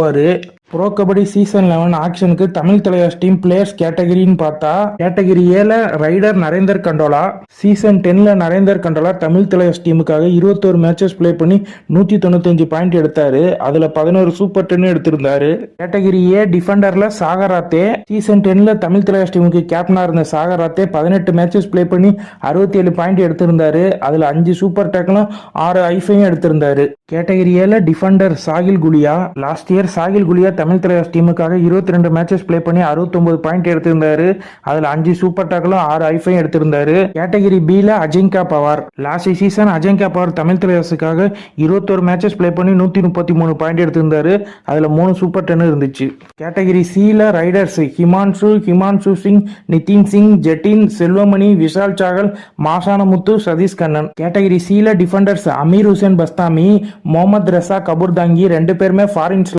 ஒரு bro kabaddi season 11 ஆக்ஷனுக்கு Tamil Thalaivas team players கேட்டகரின்னு பார்த்தா category ஏல rider Narender gondola. Season 10ல Narender gondola Tamil Thalaivas டீமுக்காக 21 matches play பண்ணி 195 பாயிண்ட் எடுத்தாரு. அதுல 11 super 10 எடுத்திருந்தாரு. Category A டிஃபெண்டர்ல சாகராத்தே. Season 10ல Tamil Thalaivas டீமுக்கு கேப்டனா இருந்த சாகராத்தே 18 மேட்சஸ் பிளே பண்ணி 67 பாயிண்ட் எடுத்திருந்தாரு. அதுல 5 சூப்பர் டேக்லும் 6 ஐஃபையும் எடுத்திருந்தாரு. கேட்டகரி ஏல defender Sahil Gulia. Last year Sahil Gulia Tamil Thalaivas டீமுக்காக 22 மேட்சஸ் பிளே பண்ணி 69 பாயிண்ட் எடுத்திருந்தாரு. அதுல 5 சூப்பர் டேக்லும் 6 ஐஃபையும் எடுத்திருந்தாரு. கேட்டகரி பில அஜிங்கா பவார். லாஸ்ட் சீசன் அஜிங்கா பவார் தமிழ் தலைவாஸுக்காக 21 மேட்சஸ் பிளே பண்ணி 133 பாயிண்ட் எடுத்திருந்தாரு. அதுல 3 சூப்பர் 10 இருந்துச்சு. கேட்டகரி சில ரைடர்ஸ் ஹிமான்சு சிங், நிதின் சிங், ஜெட்டின், செல்வமணி, விஷால் சாகல், மாசானமுத்து, சதீஷ் கண்ணன். கேட்டகரி சில defenders Amir Hussain Bastami, Mohammad Reza Kaboudarahangi 2 பேருமே ஃபாரின்ஸ்